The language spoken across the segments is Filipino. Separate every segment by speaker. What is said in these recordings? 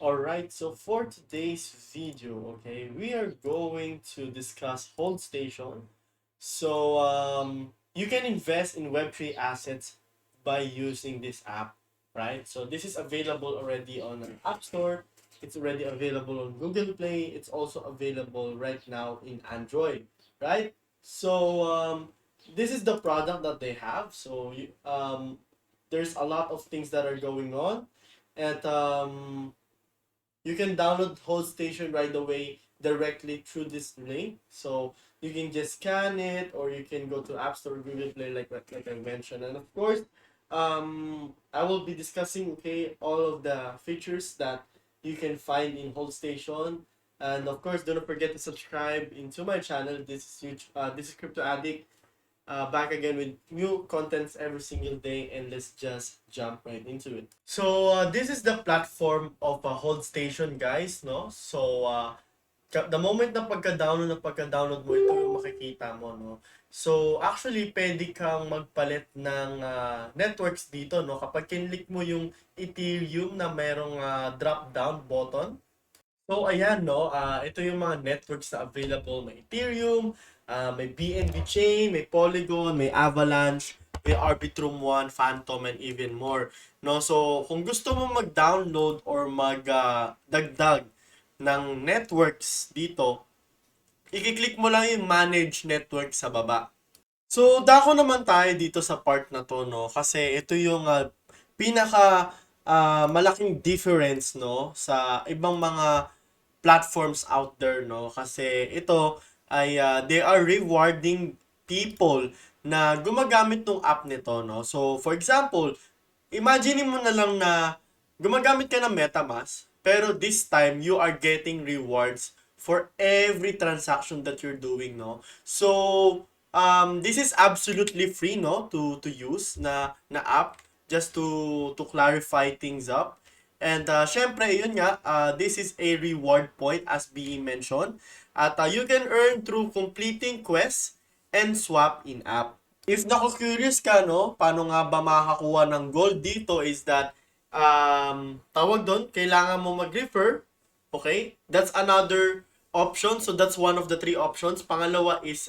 Speaker 1: Alright, so for today's video, okay, we are going to discuss Holdstation. You can invest in Web3 assets by using this app, right? So this is available already on an App Store. It's already available on Google Play. It's also available right now in Android, right? This is the product that they have. There's a lot of things that are going on, and you can download Holdstation right away directly through this link. So you can just scan it, or you can go to App Store, Google Play, like I mentioned. And of course, I will be discussing all of the features that you can find in Holdstation. And of course, don't forget to subscribe into my channel. This is Crypto Addict, back again with new contents every single day, and let's just jump right into it. This is the platform of Holdstation, guys, no? The moment na pagka-download mo, ito yung makikita mo, no? So actually, pwede kang magpalit ng networks dito, no? Kapag kinlik mo yung Ethereum na merong drop-down button. So ayan, no, ito yung mga networks na available. May Ethereum, may BNB Chain, may Polygon, may Avalanche, may Arbitrum 1, Phantom, and even more. No, so kung gusto mo mag-download or mag-dagdag ng networks dito, i-click mo lang yung Manage Network sa baba. So, dako naman tayo dito sa part na to, no? Kasi ito yung pinaka malaking difference, no, sa ibang mga platforms out there, no? Kasi ito ay they are rewarding people na gumagamit ng app nito, no? So, for example, imagine mo na lang na gumagamit ka ng MetaMask, pero this time you are getting rewards for every transaction that you're doing, no? This is absolutely free, no, to use na app, just to clarify things up. And syempre, yun nga, this is a reward point as being mentioned. At you can earn through completing quests and swap in app. If naku-curious ka, no, paano nga ba makakakuha ng gold dito is that, tawag doon, kailangan mo mag-refer. Okay? That's another option. So, that's one of the three options. Pangalawa is,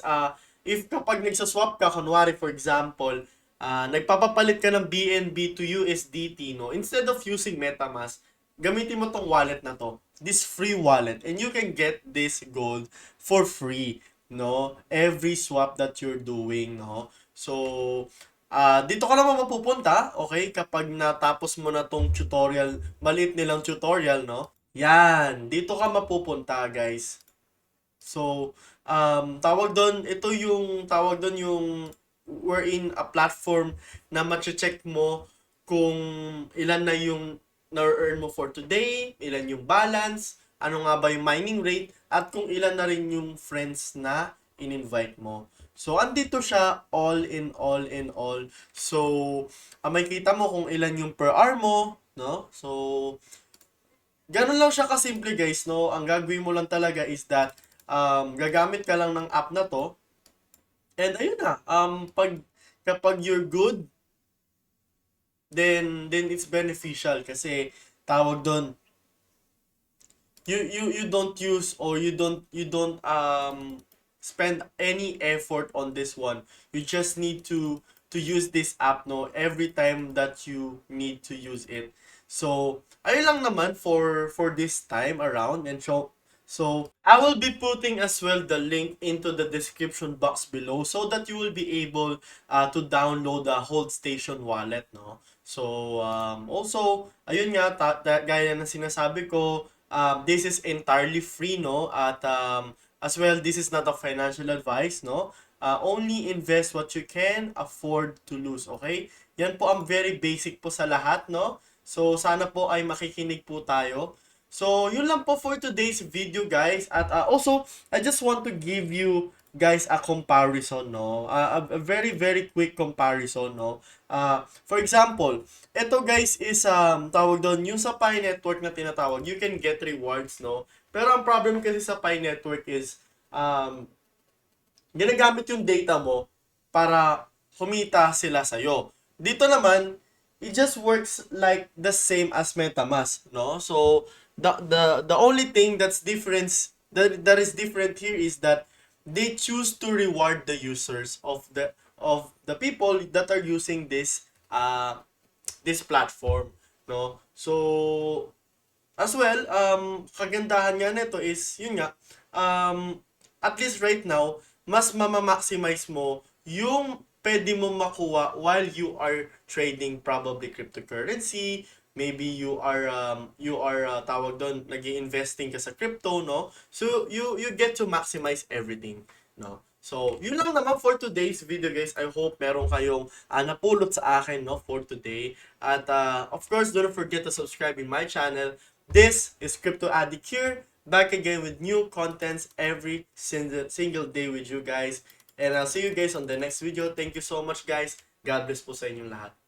Speaker 1: if kapag nagsaswap ka, kunwari, for example, nagpapapalit ka ng BNB to USDT, no? Instead of using MetaMask, gamitin mo tong wallet na to. This free wallet. And you can get this gold for free, no? Every swap that you're doing, no? So, dito ka naman mapupunta, okay? Kapag natapos mo na tong tutorial, maliit nilang tutorial, no? Yan, dito ka mapupunta, guys. So, tawag doon yung we're in a platform na ma-check mo kung ilan na yung na-earn mo for today, ilan yung balance, ano nga ba yung mining rate, at kung ilan na rin yung friends na in-invite mo. So, andito siya all in all. So, makikita mo kung ilan yung per hour mo, no? So, ganun lang siya kasimple, guys, no? Ang gagawin mo lang talaga is that gagamit ka lang ng app na to. And ayun na, kapag you're good, then it's beneficial kasi tawag doon, you don't use, or you don't spend any effort on this one. You just need to use this app, no, every time that you need to use it. So ayun lang naman for this time around. And so I will be putting as well the link into the description box below so that you will be able to download the Holdstation Wallet, no? So also, ayun nga, gaya ng sinasabi ko, this is entirely free, no? At as well, this is not a financial advice, no? Only invest what you can afford to lose, okay? Yan po ang very basic po sa lahat, no? So sana po ay makikinig po tayo. So, yun lang po for today's video, guys. At also, I just want to give you guys a comparison, no? A very, very quick comparison, no? For example, ito guys is, tawag doon, yung sa Pi Network na tinatawag, you can get rewards, no? Pero ang problem kasi sa Pi Network is, ginagamit yung data mo para kumita sila sa'yo. Dito naman, it just works like the same as MetaMask, no? So the only thing that is different here is that they choose to reward the users of the people that are using this platform, no? So as well, kagandahan nga nito is, yun nga, at least right now, mas mamamaximize mo yung pwede mo makuha while you are trading probably cryptocurrency, maybe you are tawag doon, nag-investing ka sa crypto, no? So you get to maximize everything, no? So, yun lang naman for today's video, guys. I hope meron kayong napulot sa akin, no, for today. At of course, don't forget to subscribe in my channel. This is Crypto Addict here, back again with new contents every single day with you guys. And I'll see you guys on the next video. Thank you so much, guys. God bless po sa inyong lahat.